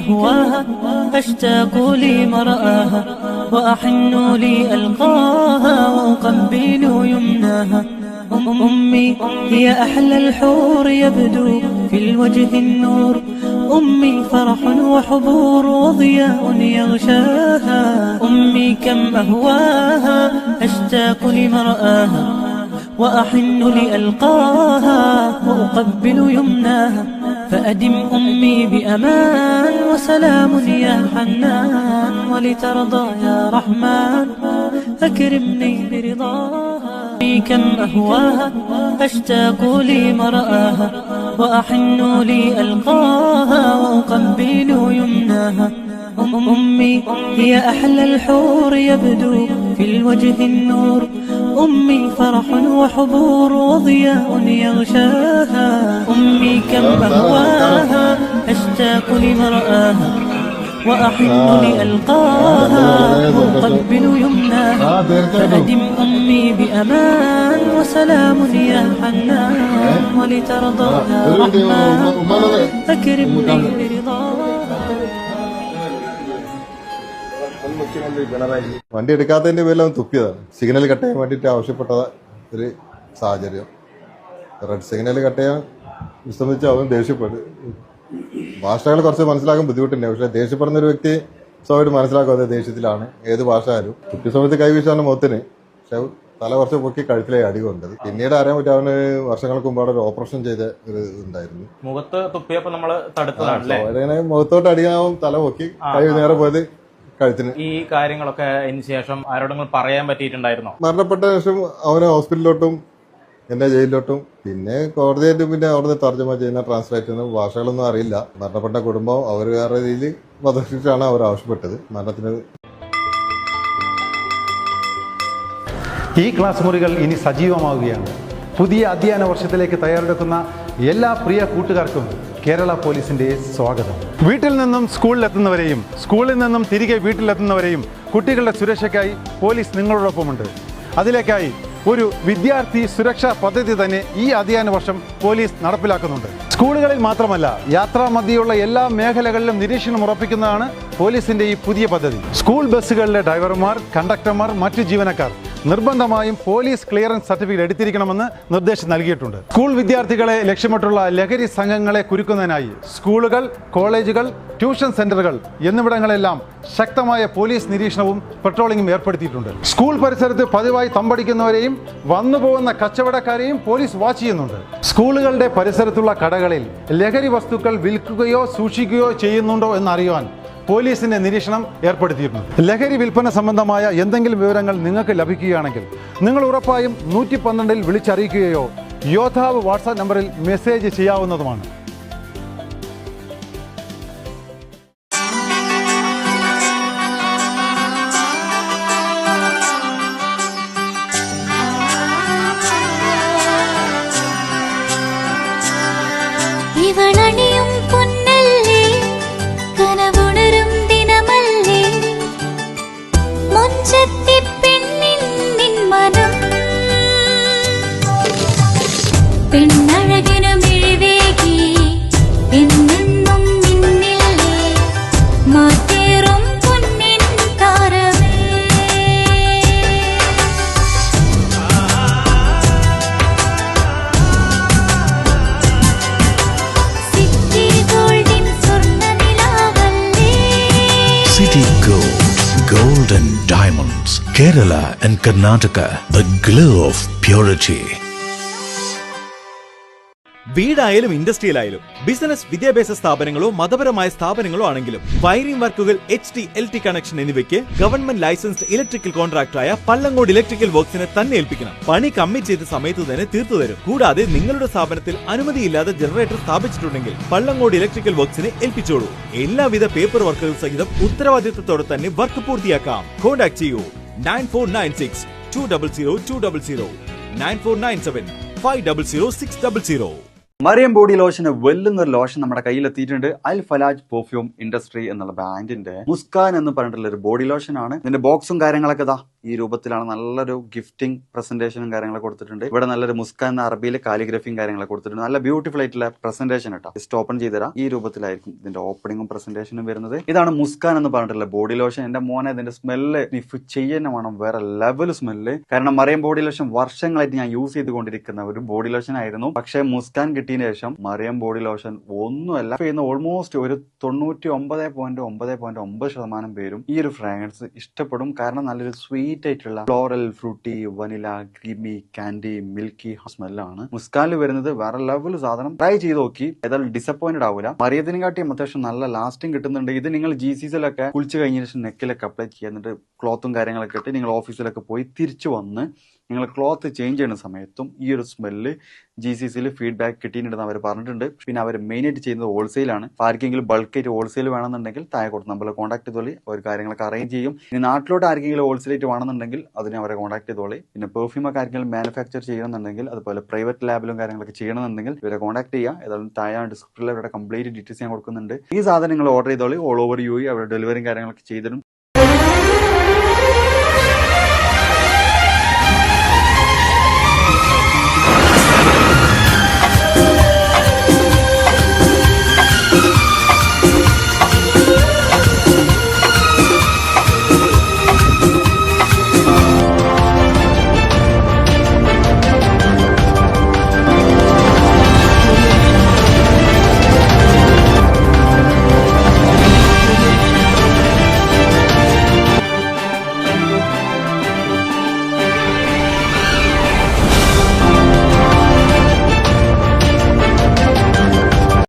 أهواها أشتاق لمرآها وأحن لألقاها وأقبل يمناها. أمي هي أحلى الحور يبدو في الوجه النور. أمي فرح وحبور وضياء يغشاها. أمي كم أهواها أشتاق لمرآها وأحن لألقاها وأقبل يمناها. فأدم أمي بأمان وسلام يا حنان ولترضى يا رحمن أكرمني برضاها. كم أهواها أشتاق لمرآها وأحن لألقاها وأقبل يمناها. أمي هي أحلى الحور يبدو في الوجه النور. أمي فرح وحبور وضياء يغشاها. أمي كم أهواها أشتاق لمرآها وأحن لألقاها وأقبل يمناها. فأدم أمي بأمان وسلام يا حنان ولترضى يا رحمن أكرمني برضاها. വണ്ടി എടുക്കാത്തതിന്റെ പേരിൽ അവൻ തുപ്പിയതാണ്. സിഗ്നൽ കട്ട് ചെയ്യാൻ വേണ്ടിയിട്ട് ആവശ്യപ്പെട്ട ഒരു സാഹചര്യം. റെഡ് സിഗ്നൽ കട്ട് ചെയ്യാൻ വിസമ്മതിച്ച് അവൻ ദേഷ്യപ്പെട്ടു. ഭാഷകൾ കുറച്ച് മനസ്സിലാക്കാൻ ബുദ്ധിമുട്ടുണ്ട്. പക്ഷെ ദേഷ്യപ്പെടുന്ന ഒരു വ്യക്തി സ്വാഭാവികമായിട്ട് മനസ്സിലാക്കും അത് ദേഷ്യത്തിലാണ്. ഏത് ഭാഷ ആയാലും തുപ്പിയ സമയത്ത് കൈവീശാണ് മുഖത്തിന്. പക്ഷെ തല കുറച്ച് പൊക്കി കഴുത്തിലെ അടി കൊണ്ടത്. പിന്നീട് അറിയാൻ പറ്റും അവന് വർഷങ്ങൾക്ക് മുമ്പ് അവിടെ ഒരു ഓപ്പറേഷൻ ചെയ്ത ഒരു ഉണ്ടായിരുന്നു. മുഖത്ത് തുപ്പിയപ്പോൾ നമ്മള് തടുത്തതാണ്. മുഖത്തോട്ട് അടിയാവും തല പൊക്കി കൈ നേരെ പോയത് കഴുത്തിന്. ഈ കാര്യങ്ങളൊക്കെ അതിന് ശേഷം ആരോടെങ്കിലും പറയാൻ പറ്റിയിട്ടുണ്ടായിരുന്നോ? മരണപ്പെട്ട ശേഷം അവനെ ഹോസ്പിറ്റലിലോട്ടും എന്നെ ജയിലിലോട്ടും പിന്നെ കോടതിയായിട്ടും പിന്നെ അവിടുന്ന് തർജ്ജമ ചെയ്യുന്ന ട്രാൻസ്ലേറ്റ് ചെയ്യുന്ന ഭാഷകളൊന്നും അറിയില്ല. മരണപ്പെട്ട കുടുംബം അവർ വേറെ രീതിയിൽ വധശിക്ഷയാണ് അവർ ആവശ്യപ്പെട്ടത് മരണത്തിന്. ഈ ക്ലാസ് മുറികൾ ഇനി സജീവമാവുകയാണ്. പുതിയ അധ്യയന വർഷത്തിലേക്ക് തയ്യാറെടുക്കുന്ന എല്ലാ പ്രിയ കൂട്ടുകാർക്കും കേരള പോലീസിന്റെ സ്വാഗതം. വീട്ടിൽ നിന്നും സ്കൂളിലെത്തുന്നവരെയും സ്കൂളിൽ നിന്നും തിരികെ വീട്ടിലെത്തുന്നവരെയും കുട്ടികളുടെ സുരക്ഷയ്ക്കായി പോലീസ് നിങ്ങളോടൊപ്പമുണ്ട്. അതിലേക്കായി ഒരു വിദ്യാർത്ഥി സുരക്ഷാ പദ്ധതി തന്നെ ഈ അധ്യയന വർഷം പോലീസ് നടപ്പിലാക്കുന്നുണ്ട്. സ്കൂളുകളിൽ മാത്രമല്ല യാത്രാമധ്യയുള്ള എല്ലാ മേഖലകളിലും നിരീക്ഷണം ഉറപ്പിക്കുന്നതാണ് പോലീസിന്റെ ഈ പുതിയ പദ്ധതി. സ്കൂൾ ബസ്സുകളിലെ ഡ്രൈവർമാർ, കണ്ടക്ടർമാർ, മറ്റു ജീവനക്കാർ നിർബന്ധമായും പോലീസ് ക്ലിയറൻസ് സർട്ടിഫിക്കറ്റ് എടുത്തിരിക്കണമെന്ന് നിർദ്ദേശം നൽകിയിട്ടുണ്ട്. സ്കൂൾ വിദ്യാർത്ഥികളെ ലക്ഷ്യമിട്ടുള്ള ലഹരി സംഘങ്ങളെ കുരുക്കുന്നതിനായി സ്കൂളുകൾ, കോളേജുകൾ, ട്യൂഷൻ സെന്ററുകൾ എന്നിവിടങ്ങളെല്ലാം ശക്തമായ പോലീസ് നിരീക്ഷണവും പെട്രോളിംഗും ഏർപ്പെടുത്തിയിട്ടുണ്ട്. സ്കൂൾ പരിസരത്ത് പതിവായി തമ്പടിക്കുന്നവരെയും വന്നുപോകുന്ന കച്ചവടക്കാരെയും പോലീസ് വാച്ച് ചെയ്യുന്നുണ്ട്. സ്കൂളുകളുടെ പരിസരത്തുള്ള കടകളിൽ ലഹരി വസ്തുക്കൾ വിൽക്കുകയോ സൂക്ഷിക്കുകയോ ചെയ്യുന്നുണ്ടോ എന്നറിയുവാൻ പോലീസിന്റെ നിരീക്ഷണം ഏർപ്പെടുത്തിയിട്ടുണ്ട്. ലഹരി വിൽപ്പന സംബന്ധമായ എന്തെങ്കിലും വിവരങ്ങൾ നിങ്ങൾക്ക് ലഭിക്കുകയാണെങ്കിൽ നിങ്ങൾ ഉറപ്പായും 112 വിളിച്ചറിയിക്കുകയോ യോദ്ധാവ് വാട്സാപ്പ് നമ്പറിൽ message ചെയ്യാവുന്നതുമാണ്. Gold and diamonds. Kerala and Karnataka, the glow of purity. വീടായാലും ഇൻഡസ്ട്രിയലായാലും ബിസിനസ്, വിദ്യാഭ്യാസ സ്ഥാപനങ്ങളോ മതപരമായ സ്ഥാപനങ്ങളോ ആണെങ്കിലും വയറിംഗ് വർക്കുകൾ, HT, LT കണക്ഷൻ എന്നിവയ്ക്ക് ഗവൺമെന്റ് ലൈസൻസ്ഡ് ഇലക്ട്രിക്കൽ കോൺട്രാക്ടറായ പള്ളങ്കോട് ഇലക്ട്രിക്കൽ വർക്സിനെ തന്നെ ഏൽപ്പിക്കണം. പണി കമ്മിറ്റ് ചെയ്ത സമയത്ത് തന്നെ തീർത്തു തരും. കൂടാതെ നിങ്ങളുടെ സ്ഥാപനത്തിൽ അനുമതിയില്ലാതെ ജനറേറ്റർ സ്ഥാപിച്ചിട്ടുണ്ടെങ്കിൽ പള്ളങ്കോട് ഇലക്ട്രിക്കൽ വർക്സിനെ ഏൽപ്പിച്ചോളൂ. എല്ലാവിധ പേപ്പർ വർക്കുകൾ സഹിതം ഉത്തരവാദിത്തത്തോടെ തന്നെ വർക്ക് പൂർത്തിയാക്കാം. കോൺടാക്ട് ചെയ്യൂ 9496 200 200 9497 500 600. മറിയം ബോഡി ലോഷന് വെല്ലുന്ന ഒരു ലോഷൻ നമ്മുടെ കയ്യിലെത്തിയിട്ടുണ്ട്. അൽ ഫലാജ് പെർഫ്യൂം ഇൻഡസ്ട്രി എന്നുള്ള ബ്രാൻഡിന്റെ മുസ്കാൻ എന്ന് പറഞ്ഞിട്ടുള്ള ഒരു ബോഡി ലോഷൻ ആണ്. ഇതിന്റെ ബോക്സും കാര്യങ്ങളൊക്കെ ഇതാ ഈ രൂപത്തിലാണ്. നല്ലൊരു ഗിഫ്റ്റിംഗ് പ്രസന്റേഷനും കാര്യങ്ങളൊക്കെ കൊടുത്തിട്ടുണ്ട്. ഇവിടെ നല്ലൊരു മുസ്കാൻ എന്ന അറബിയിലെ കാലിഗ്രഫിയും കാര്യങ്ങളൊക്കെ കൊടുത്തിട്ടുണ്ട്. നല്ല ബ്യൂട്ടിഫുൾ ആയിട്ടുള്ള പ്രസന്റേഷൻ കേട്ടോ. ജസ്റ്റ് ഓപ്പൺ ചെയ്തുതരാം. ഈ രൂപത്തിലായിരിക്കും ഇതിന്റെ ഓപ്പണിംഗും പ്രസന്റേഷനും വരുന്നത്. ഇതാണ് മുസ്കാൻ എന്ന് പറഞ്ഞിട്ടുള്ള ബോഡി ലോഷൻ. എന്റെ മോനെ ഇതിന്റെ സ്മെല്ല് സ്നിഫ് ചെയ്യുന്ന വേണം, വേറെ ലെവൽ സ്മെല്ല്. കാരണം മറിയം ബോഡി ലോഷൻ വർഷങ്ങളായിട്ട് ഞാൻ യൂസ് ചെയ്തുകൊണ്ടിരിക്കുന്ന ഒരു ബോഡി ലോഷൻ ആയിരുന്നു. പക്ഷെ മുസ്കാൻ കിട്ടിയതിന് ശേഷം മറിയം ബോഡി ലോഷൻ ഒന്നുമല്ല ചെയ്യുന്ന. ഓൾമോസ്റ്റ് ഒരു 99.9% പേരും ഈ ഒരു ഫ്രാഗ്രൻസ് ഇഷ്ടപ്പെടും. കാരണം നല്ലൊരു സ്വീറ്റ് ആയിട്ടുള്ള floral, fruity, vanilla, creamy, candy, milky സ്മെല്ലാണ് മുസ്കാനിൽ വരുന്നത്. വേറെ ലെവൽ സാധനം. ട്രൈ ചെയ്ത് നോക്കി, ഏതായാലും ഡിസപ്പോയിന്റഡ് ആവില്ല. മറിയത്തിനെക്കാട്ടിയും അത്യാവശ്യം നല്ല ലാസ്റ്റിംഗ് കിട്ടുന്നുണ്ട്. ഇത് നിങ്ങൾ GCCയിലൊക്കെ കുളിച്ച് കഴിഞ്ഞ ശേഷം നെക്കിലൊക്കെ അപ്ലൈ ചെയ്യുന്നുണ്ട്. ക്ലോത്തും കാര്യങ്ങളൊക്കെ ഇട്ട് നിങ്ങൾ ഓഫീസിലൊക്കെ പോയി തിരിച്ചു വന്ന് നിങ്ങൾ ക്ലോത്ത് ചേഞ്ച് ചെയ്യുന്ന സമയത്തും ഈ ഒരു സ്മെല്ല് GCCയിൽ ഫീഡ്ബാക്ക് കിട്ടിയിട്ടുണ്ടെന്ന് അവർ പറഞ്ഞിട്ടുണ്ട്. പിന്നെ അവർ മെയിനായിട്ട് ചെയ്യുന്നത് ഹോൾസെയിലാണ്. ആർക്കെങ്കിലും ബൾക്കായിട്ട് ഹോൾസെയിൽ വേണമെന്നുണ്ടെങ്കിൽ താഴെ കൊടുത്ത് നമ്മളെ കോൺടാക്ട് ചെയ്തോളി. അവർ കാര്യങ്ങളൊക്കെ അറേഞ്ച് ചെയ്യും. ഇനി നാട്ടിലോട്ട് ആർക്കെങ്കിലും ഹോൾസെയിലായിട്ട് വേണമെന്നുണ്ടെങ്കിൽ അതിനെ അവരെ കോൺടാക്ട് ചെയ്തോളി. പിന്നെ പെർഫ്യൂം ഒക്കെ ആർക്കെങ്കിലും മാനുഫാക്ചർ ചെയ്യണമെന്നുണ്ടെങ്കിൽ, അതുപോലെ പ്രൈവറ്റ് ലാബിലും കാര്യങ്ങളൊക്കെ ചെയ്യണമെന്നുണ്ടെങ്കിൽ ഇവരെ കോൺടാക്ട് ചെയ്യുക. ഏതായാലും താഴെ ഡിസ്ക്രിപ്ഷനിൽ അവരുടെ കംപ്ലീറ്റ് ഡീറ്റെയിൽസ് ഞാൻ കൊടുക്കുന്നുണ്ട്. ഈ സാധനങ്ങൾ ഓർഡർ ചെയ്തോളി. ഓൾ ഓവർ UAE അവിടെ ഡെലിവറിയും കാര്യങ്ങളൊക്കെ ചെയ്തിടും.